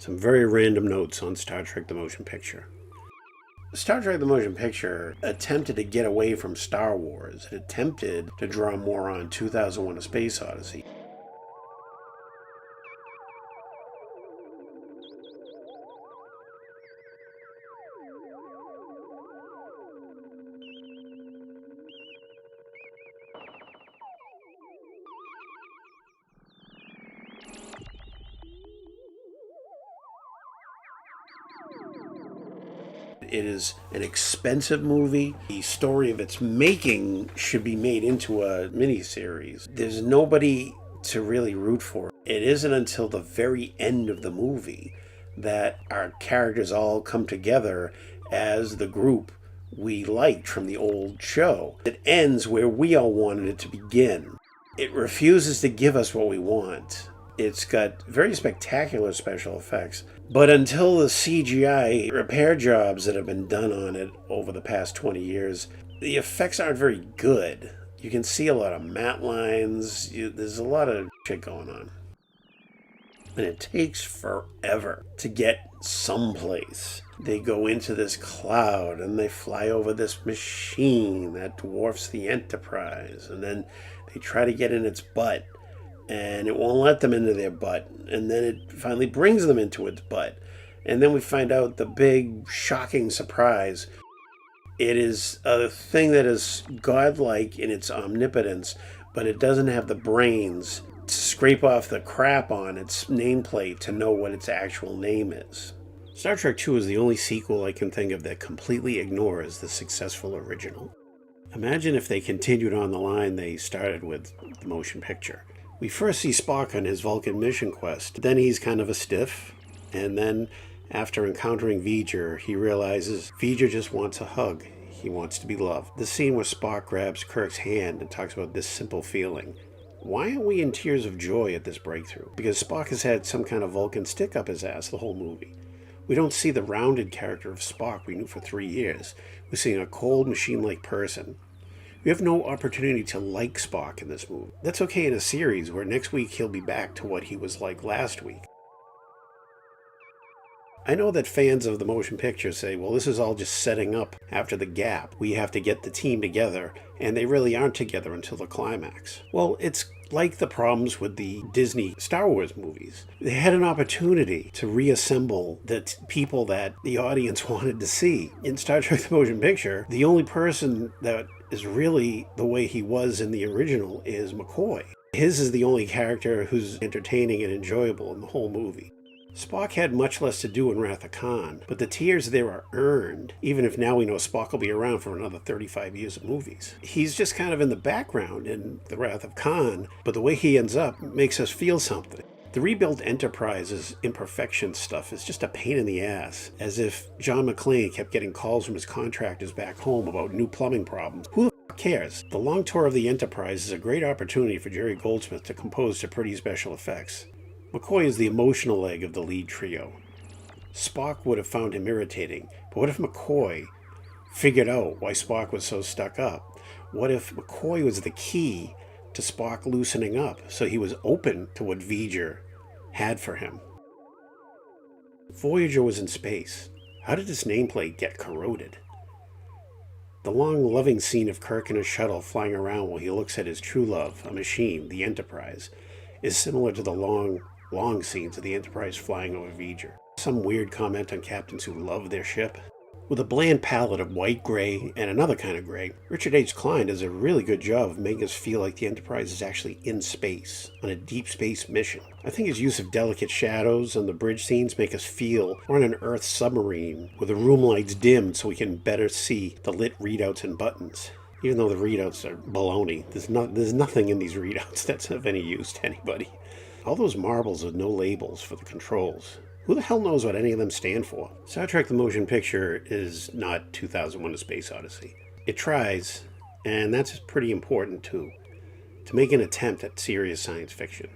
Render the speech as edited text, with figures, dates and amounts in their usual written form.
Some very random notes on Star Trek the Motion Picture. Star Trek the Motion Picture attempted to get away from Star Wars. It attempted to draw more on 2001: A Space Odyssey. It is an expensive movie. The story of its making should be made into a miniseries. There's nobody to really root for. It isn't until the very end of the movie that our characters all come together as the group we liked from the old show. It ends where we all wanted it to begin. It refuses to give us what we want. It's got very spectacular special effects, but until the CGI repair jobs that have been done on it over the past 20 years, the effects aren't very good. You can see a lot of matte lines. There's a lot of shit going on. And it takes forever to get someplace. They go into this cloud and they fly over this machine that dwarfs the Enterprise, and then they try to get in its butt, and it won't let them into their butt, and then it finally brings them into its butt, and then we find out the big shocking surprise. It is a thing that is godlike in its omnipotence, but it doesn't have the brains to scrape off the crap on its nameplate to know what its actual name is. Star Trek II is the only sequel I can think of that completely ignores the successful original. Imagine if they continued on the line they started with the motion picture. We first see Spock on his Vulcan mission quest. Then he's kind of a stiff. And then, after encountering V'Ger, he realizes V'Ger just wants a hug. He wants to be loved. The scene where Spock grabs Kirk's hand and talks about this simple feeling. Why aren't we in tears of joy at this breakthrough? Because Spock has had some kind of Vulcan stick up his ass the whole movie. We don't see the rounded character of Spock we knew for 3 years. We're seeing a cold, machine-like person. We have no opportunity to like Spock in this movie. That's okay in a series where next week he'll be back to what he was like last week. I know that fans of the motion picture say, well, this is all just setting up after the gap. We have to get the team together, and they really aren't together until the climax. Well, it's like the problems with the Disney Star Wars movies. They had an opportunity to reassemble the people that the audience wanted to see. In Star Trek the Motion Picture, the only person that is really the way he was in the original is McCoy. His is the only character who's entertaining and enjoyable in the whole movie. Spock had much less to do in Wrath of Khan, but the tears there are earned, even if now we know Spock will be around for another 35 years of movies. He's just kind of in the background in the Wrath of Khan, but the way he ends up makes us feel something. The rebuilt Enterprise's imperfection stuff is just a pain in the ass, as if John McClane kept getting calls from his contractors back home about new plumbing problems. Who the f cares? The long tour of the Enterprise is a great opportunity for Jerry Goldsmith to compose to pretty special effects. McCoy is the emotional leg of the lead trio. Spock would have found him irritating, but what if McCoy figured out why Spock was so stuck up? What if McCoy was the key to Spock loosening up, so he was open to what V'Ger had for him? Voyager was in space. How did his nameplate get corroded? The long, loving scene of Kirk in a shuttle flying around while he looks at his true love, a machine, the Enterprise, is similar to the long scenes of the Enterprise flying over V'Ger. Some weird comment on captains who love their ship. With a bland palette of white, gray, and another kind of gray, Richard H. Klein does a really good job of making us feel like the Enterprise is actually in space, on a deep space mission. I think his use of delicate shadows on the bridge scenes make us feel we're on an Earth submarine, with the room lights dimmed so we can better see the lit readouts and buttons. Even though the readouts are baloney, there's nothing in these readouts that's of any use to anybody. All those marbles with no labels for the controls. Who the hell knows what any of them stand for? Star Trek the Motion Picture is not 2001: A Space Odyssey. It tries, and that's pretty important too, to make an attempt at serious science fiction.